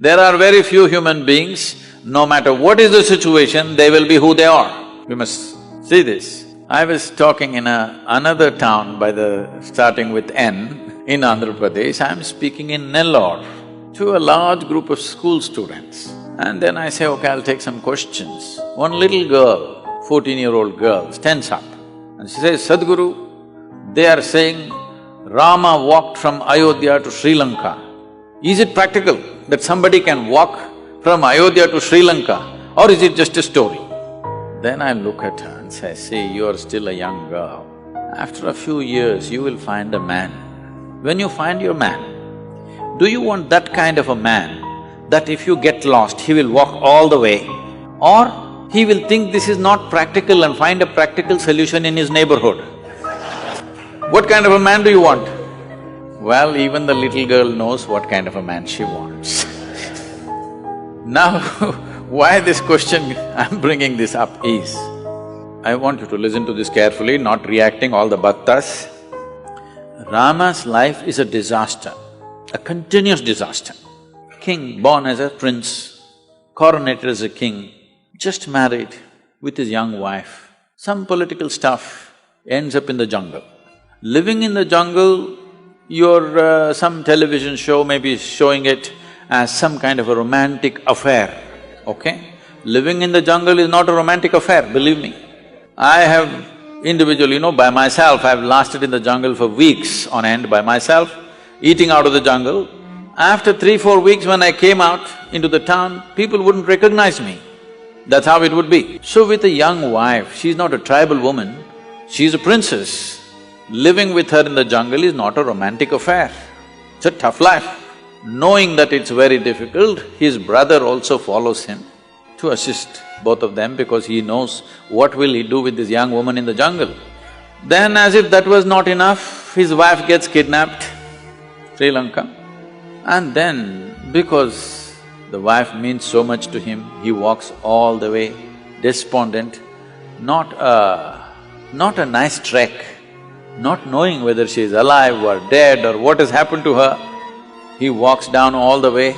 There are very few human beings, no matter what is the situation, they will be who they are. We must see this. I was talking in another town starting with N in Andhra Pradesh. I'm speaking in Nellore to a large group of school students. And then I say, okay, I'll take some questions. One little girl, 14-year-old girl, stands up and she says, Sadhguru, they are saying Rama walked from Ayodhya to Sri Lanka. Is it practical that somebody can walk from Ayodhya to Sri Lanka, or is it just a story? Then I look at her and say, see, you are still a young girl. After a few years, you will find a man. When you find your man, do you want that kind of a man that if you get lost, he will walk all the way? Or he will think this is not practical and find a practical solution in his neighborhood? What kind of a man do you want? Well, even the little girl knows what kind of a man she wants. Now, why this question I'm bringing this up is, I want you to listen to this carefully, not reacting all the bhaktas. Rama's life is a disaster, a continuous disaster. King born as a prince, coronated as a king, just married with his young wife, some political stuff, ends up in the jungle. Living in the jungle, some television show may be showing it as some kind of a romantic affair, okay? Living in the jungle is not a romantic affair, believe me. I have individually, by myself, I've lasted in the jungle for weeks on end by myself, eating out of the jungle. After 3-4 weeks when I came out into the town, people wouldn't recognize me. That's how it would be. So with a young wife, she's not a tribal woman, she's a princess. Living with her in the jungle is not a romantic affair, it's a tough life. Knowing that it's very difficult, his brother also follows him to assist both of them because he knows what will he do with this young woman in the jungle. Then as if that was not enough, his wife gets kidnapped, Sri Lanka. And then because the wife means so much to him, he walks all the way, despondent, not a nice trek, not knowing whether she is alive or dead or what has happened to her. He walks down all the way,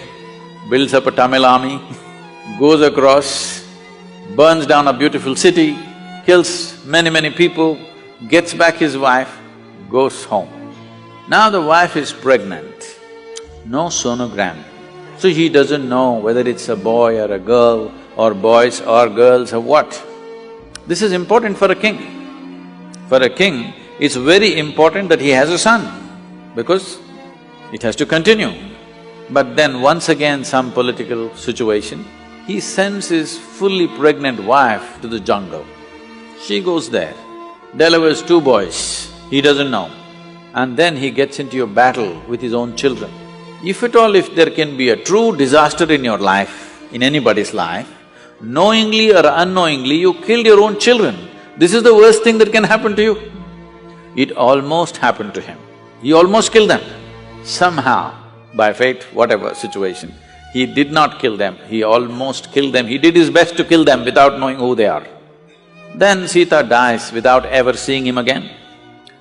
builds up a Tamil army, goes across, burns down a beautiful city, kills many people, gets back his wife, goes home. Now the wife is pregnant, no sonogram, so he doesn't know whether it's a boy or a girl or boys or girls or what. This is important for a king. For a king, it's very important that he has a son because it has to continue. But then once again some political situation, he sends his fully pregnant wife to the jungle. She goes there, delivers 2 boys, he doesn't know. And then he gets into a battle with his own children. If at all, if there can be a true disaster in your life, in anybody's life, knowingly or unknowingly you killed your own children, this is the worst thing that can happen to you. It almost happened to him. He almost killed them. Somehow, by fate, whatever situation, he did not kill them, he almost killed them. He did his best to kill them without knowing who they are. Then Sita dies without ever seeing him again.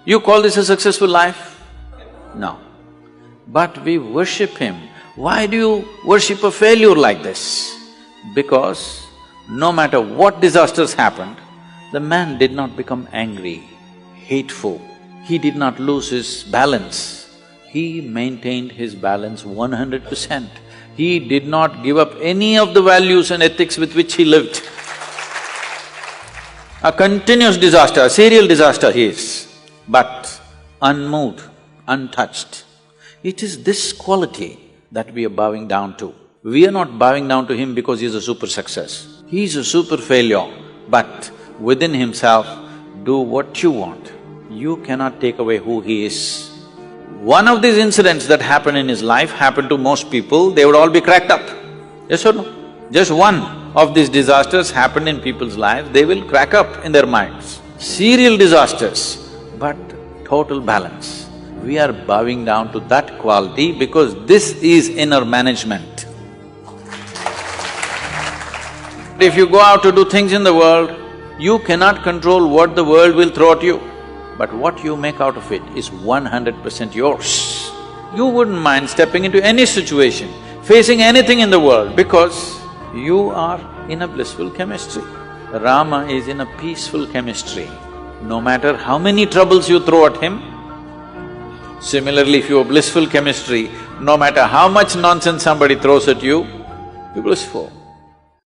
You call this a successful life? No. But we worship him. Why do you worship a failure like this? Because no matter what disasters happened, the man did not become angry, hateful. He did not lose his balance. He maintained his balance 100%. He did not give up any of the values and ethics with which he lived. A continuous disaster, a serial disaster he is, but unmoved, untouched. It is this quality that we are bowing down to. We are not bowing down to him because he is a super success. He is a super failure, but within himself, do what you want. You cannot take away who he is. One of these incidents that happened in his life happened to most people, they would all be cracked up. Yes or no? Just one of these disasters happened in people's lives, they will crack up in their minds. Serial disasters, but total balance. We are bowing down to that quality because this is inner management. If you go out to do things in the world, you cannot control what the world will throw at you. But what you make out of it is 100% yours. You wouldn't mind stepping into any situation. facing anything in the world because you are in a blissful chemistry. Rama is in a peaceful chemistry. No matter how many troubles you throw at him, similarly if you have blissful chemistry, no matter how much nonsense somebody throws at you, you're blissful.